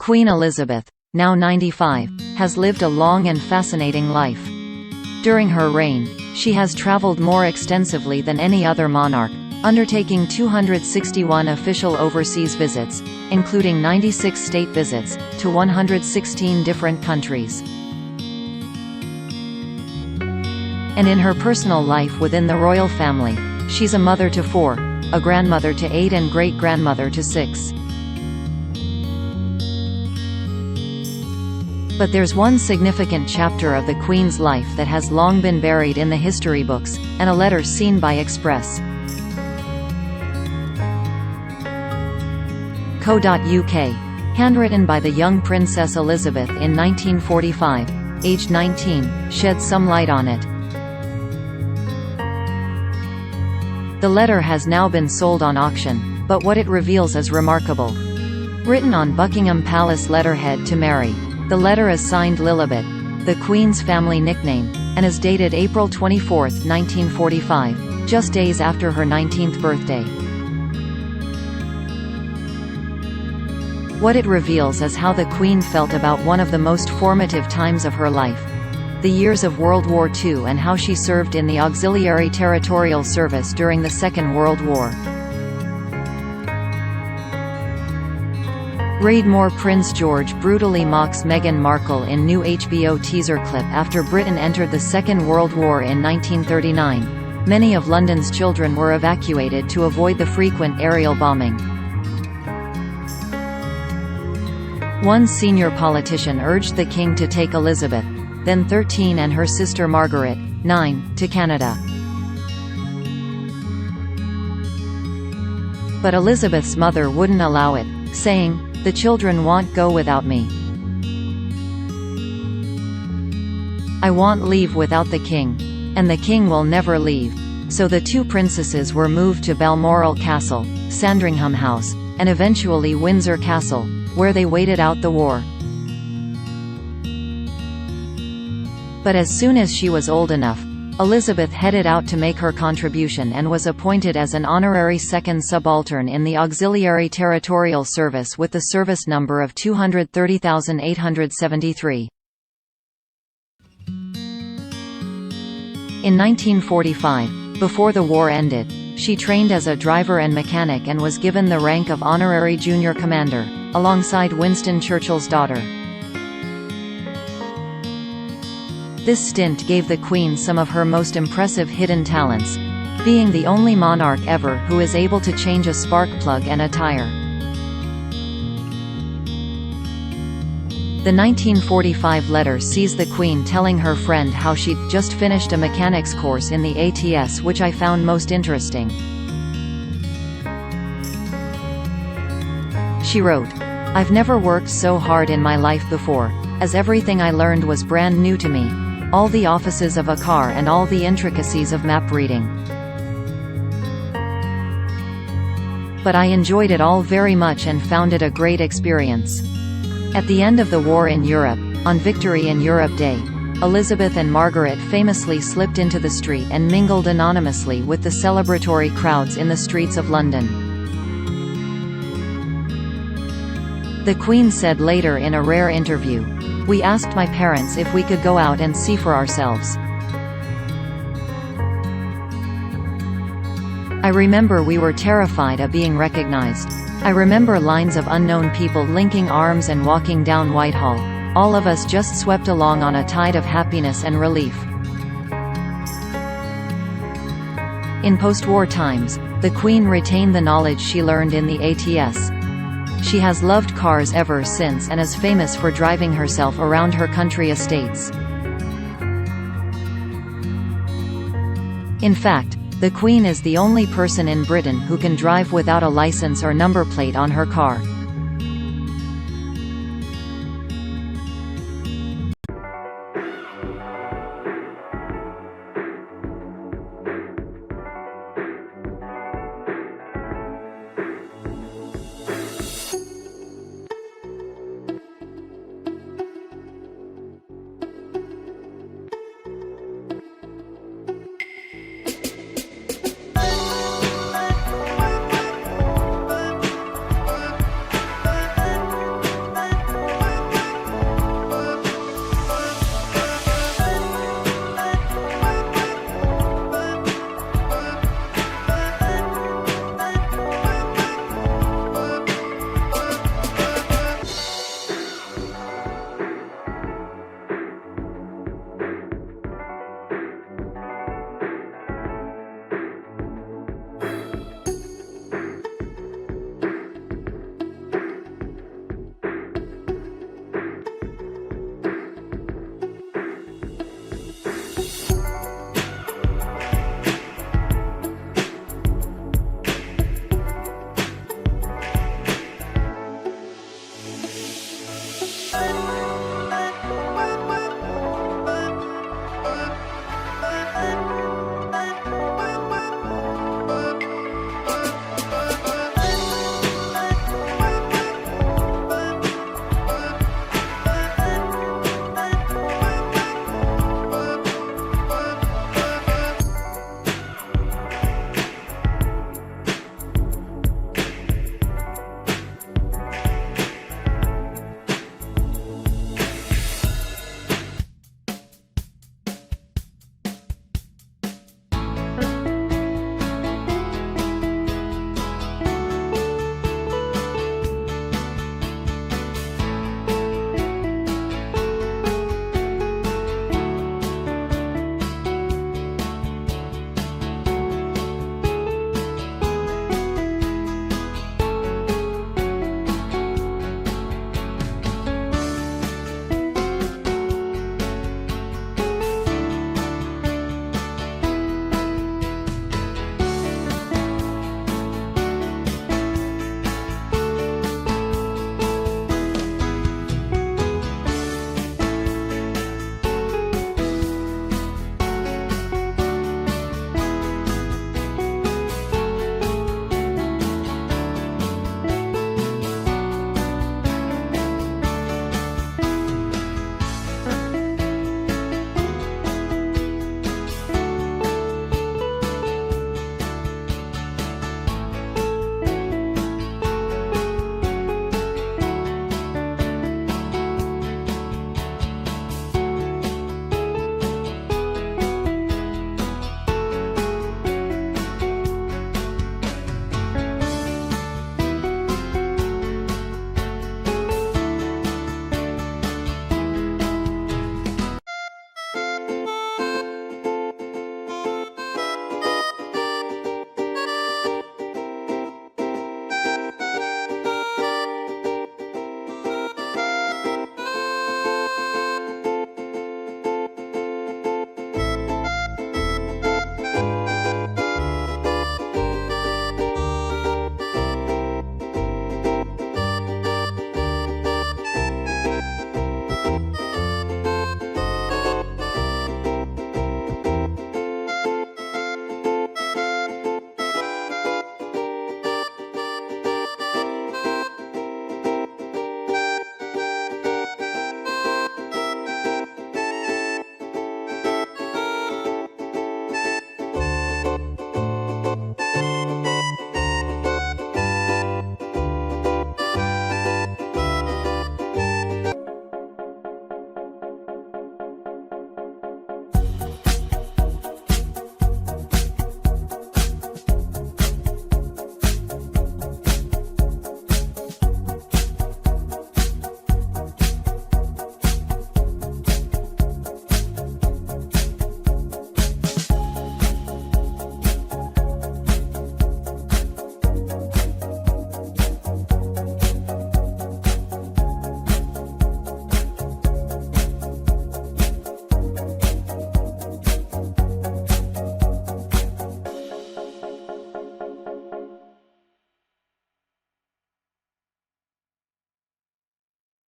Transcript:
Queen Elizabeth, now 95, has lived a long and fascinating life. During her reign, she has traveled more extensively than any other monarch, undertaking 261 official overseas visits, including 96 state visits, to 116 different countries. And in her personal life within the royal family, she's a mother to 4, a grandmother to 8 and great-grandmother to 6. But there's one significant chapter of the Queen's life that has long been buried in the history books, and a letter seen by Express. Co.uk. Handwritten by the young Princess Elizabeth in 1945, aged 19, sheds some light on it. The letter has now been sold on auction, but what it reveals is remarkable. Written on Buckingham Palace letterhead to Mary, the letter is signed Lilibet, the Queen's family nickname, and is dated April 24, 1945, just days after her 19th birthday. What it reveals is how the Queen felt about one of the most formative times of her life, the years of World War II, and how she served in the Auxiliary Territorial Service during the Second World War. Read more. Prince George brutally mocks Meghan Markle in new HBO teaser clip after Britain entered the Second World War in 1939. Many of London's children were evacuated to avoid the frequent aerial bombing. One senior politician urged the King to take Elizabeth, then 13, and her sister Margaret, 9, to Canada. But Elizabeth's mother wouldn't allow it, saying, "The children won't go without me. I won't leave without the King. And the King will never leave." So the two princesses were moved to Balmoral Castle, Sandringham House, and eventually Windsor Castle, where they waited out the war. But as soon as she was old enough, Elizabeth headed out to make her contribution and was appointed as an honorary second subaltern in the Auxiliary Territorial Service with the service number of 230,873. In 1945, before the war ended, she trained as a driver and mechanic and was given the rank of honorary junior commander, alongside Winston Churchill's daughter. This stint gave the Queen some of her most impressive hidden talents, being the only monarch ever who is able to change a spark plug and a tire. The 1945 letter sees the Queen telling her friend how she'd just finished a mechanics course in the ATS, which I found most interesting. She wrote, "I've never worked so hard in my life before, as everything I learned was brand new to me. All the offices of a car and all the intricacies of map reading. But I enjoyed it all very much and found it a great experience." At the end of the war in Europe, on Victory in Europe Day, Elizabeth and Margaret famously slipped into the street and mingled anonymously with the celebratory crowds in the streets of London. The Queen said later in a rare interview, "We asked my parents if we could go out and see for ourselves. I remember we were terrified of being recognized. I remember lines of unknown people linking arms and walking down Whitehall, all of us just swept along on a tide of happiness and relief." In post-war times, the Queen retained the knowledge she learned in the ATS. She has loved cars ever since and is famous for driving herself around her country estates. In fact, the Queen is the only person in Britain who can drive without a license or number plate on her car.